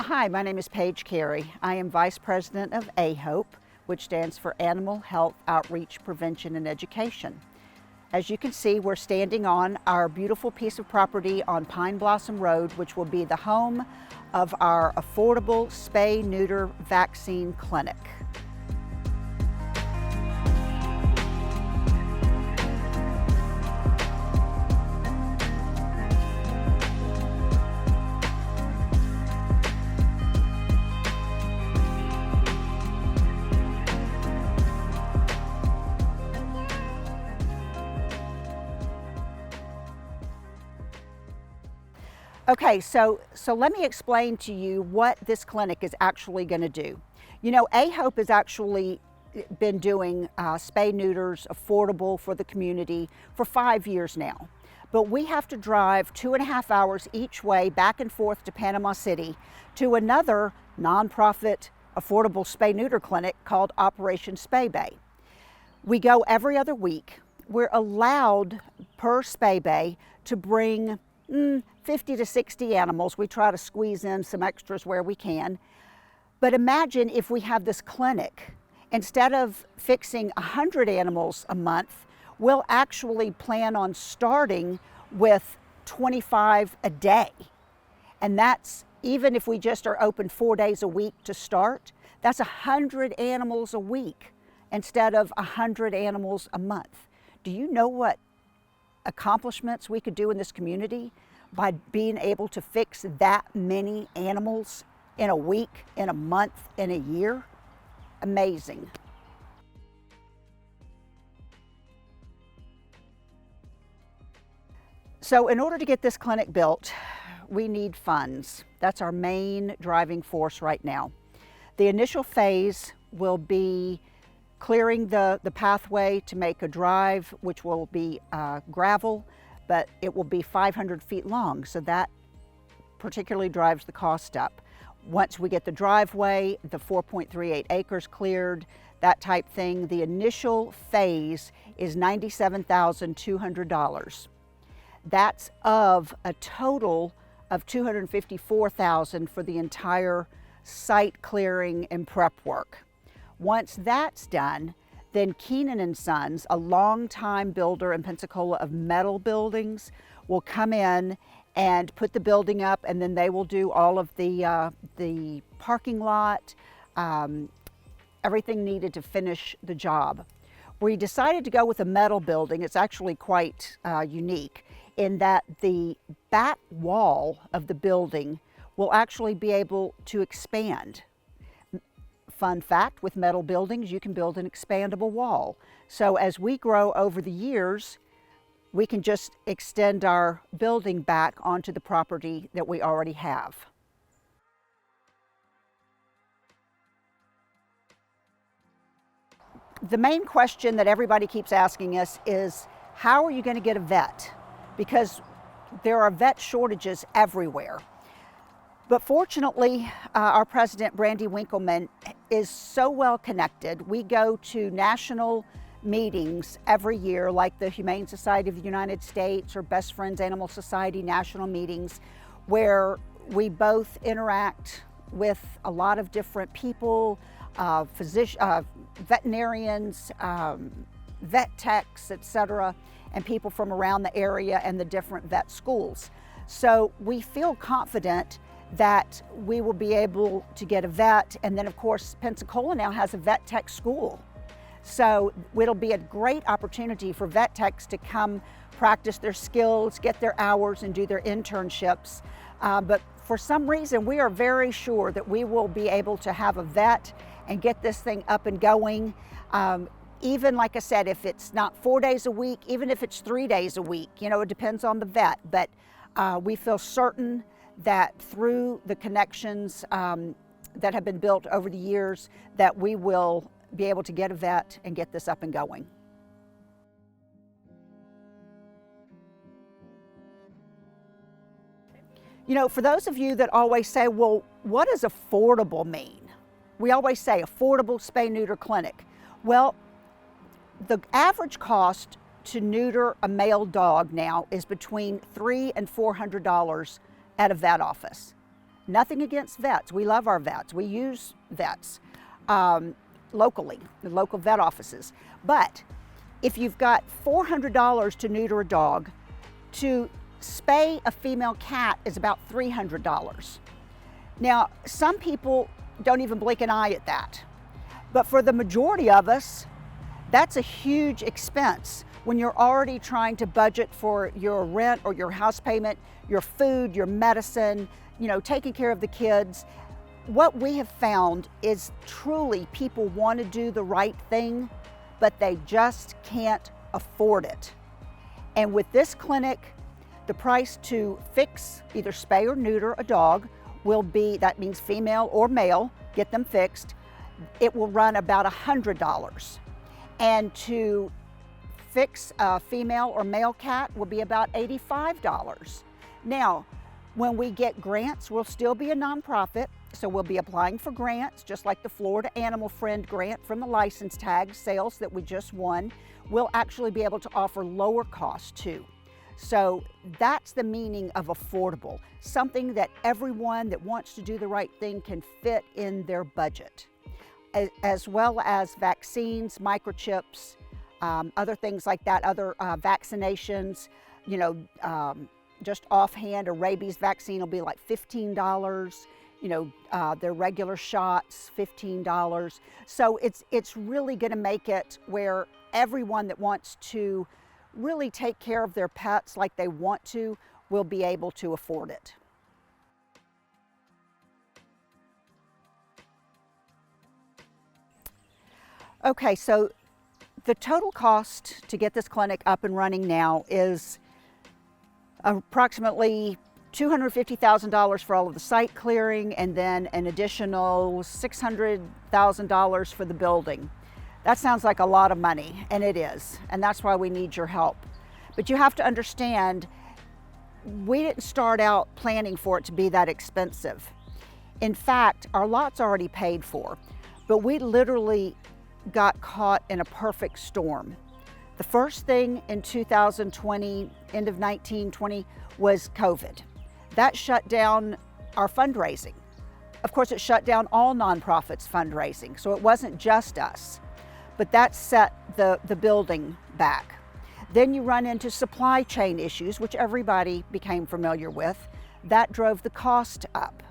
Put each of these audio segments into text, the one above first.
Hi, my name is Paige Carey. I am Vice President of AHOPE, which stands for Animal Health Outreach, Prevention, and Education. As you can see, we're standing on our beautiful piece of property on Pine Blossom Road, which will be the home of our affordable spay-neuter vaccine clinic. Okay, so let me explain to you what this clinic is actually going to do. You know, AHOPE has actually been doing spay neuters affordable for the community for 5 years now. But we have to drive 2.5 hours each way back and forth to Panama City to another nonprofit affordable spay neuter clinic called Operation Spay Bay. We go every other week. We're allowed per spay bay to bring 50 to 60 animals. We try to squeeze in some extras where we can. But imagine if we have this clinic, instead of fixing 100 animals a month, we'll actually plan on starting with 25 a day. And that's, even if we just are open 4 days a week to start, that's 100 animals a week instead of 100 animals a month. Do you know what accomplishments we could do in this community by being able to fix that many animals in a week, in a month, in a year? Amazing. So in order to get this clinic built, we need funds. That's our main driving force right now. The initial phase will be clearing the pathway to make a drive, which will be gravel, but it will be 500 feet long, so that particularly drives the cost up. Once we get the driveway, the 4.38 acres cleared, that type thing, the initial phase is $97,200. That's of a total of $254,000 for the entire site clearing and prep work. Once that's done, then Keenan & Sons, a longtime builder in Pensacola of metal buildings, will come in and put the building up, and then they will do all of the parking lot, everything needed to finish the job. We decided to go with a metal building. It's actually quite unique in that the back wall of the building will actually be able to expand. Fun fact, with metal buildings, you can build an expandable wall. So as we grow over the years, we can just extend our building back onto the property that we already have. The main question that everybody keeps asking us is, how are you going to get a vet? Because there are vet shortages everywhere. But fortunately, our president, Brandy Winkleman, is so well connected. We go to national meetings every year, like the Humane Society of the United States or Best Friends Animal Society national meetings, where we both interact with a lot of different people, veterinarians, vet techs, etc., and people from around the area and the different vet schools. So we feel confident that we will be able to get a vet. And then of course, Pensacola now has a vet tech school. So it'll be a great opportunity for vet techs to come practice their skills, get their hours, and do their internships. But for some reason, we are very sure that we will be able to have a vet and get this thing up and going. Even like I said, if it's not 4 days a week, even if it's 3 days a week, you know, it depends on the vet. But we feel certain that through the connections that have been built over the years, that we will be able to get a vet and get this up and going. You know, for those of you that always say, well, what does affordable mean? We always say affordable spay-neuter clinic. Well, the average cost to neuter a male dog now is between $300 and $400 at a vet office. Nothing against vets. We love our vets. We use vets locally, the local vet offices. But if you've got $400 to neuter a dog, to spay a female cat is about $300. Now, some people don't even blink an eye at that. But for the majority of us, that's a huge expense when you're already trying to budget for your rent or your house payment, your food, your medicine, taking care of the kids. What we have found is truly people want to do the right thing, but they just can't afford it. And with this clinic, the price to fix, either spay or neuter a dog will be, that means female or male, get them fixed, it will run about $100. And to fix a female or male cat will be about $85. Now, when we get grants, we'll still be a nonprofit, so we'll be applying for grants, just like the Florida Animal Friend grant from the license tag sales that we just won. We'll actually be able to offer lower costs too. So that's the meaning of affordable, something that everyone that wants to do the right thing can fit in their budget, as well as vaccines, microchips, other things like that, other vaccinations, just offhand, a rabies vaccine will be like $15, their regular shots, $15. So it's really gonna make it where everyone that wants to really take care of their pets like they want to will be able to afford it. Okay, so the total cost to get this clinic up and running now is approximately $250,000 for all of the site clearing, and then an additional $600,000 for the building. That sounds like a lot of money, and it is, and that's why we need your help. But you have to understand, we didn't start out planning for it to be that expensive. In fact, our lot's already paid for, but we literally got caught in a perfect storm. The first thing in 2020, end of 1920, was COVID. That shut down our fundraising. Of course, it shut down all nonprofits fundraising, so it wasn't just us. But that set the building back. Then you run into supply chain issues, which everybody became familiar with. That drove the cost up.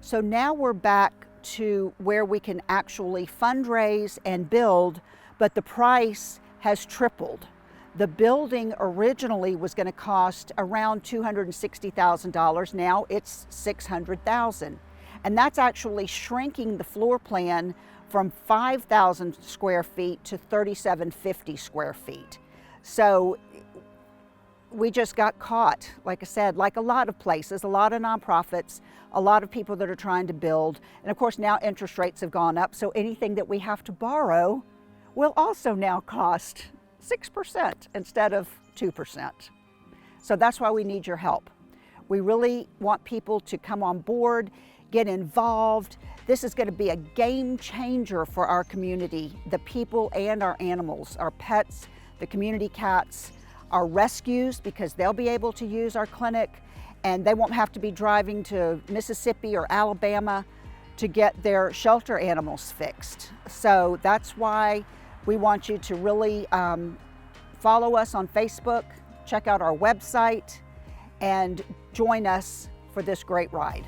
So now we're back to where we can actually fundraise and build, but the price has tripled. The building originally was going to cost around $260,000. Now it's $600,000. And that's actually shrinking the floor plan from 5,000 square feet to 3,750 square feet. So we just got caught, like I said, like a lot of places, a lot of nonprofits, a lot of people that are trying to build. And of course now interest rates have gone up, so anything that we have to borrow will also now cost 6% instead of 2%. So that's why we need your help. We really want people to come on board, get involved. This is going to be a game changer for our community, the people and our animals, our pets, the community cats, our rescues, because they'll be able to use our clinic and they won't have to be driving to Mississippi or Alabama to get their shelter animals fixed. So that's why we want you to really follow us on Facebook, check out our website, and join us for this great ride.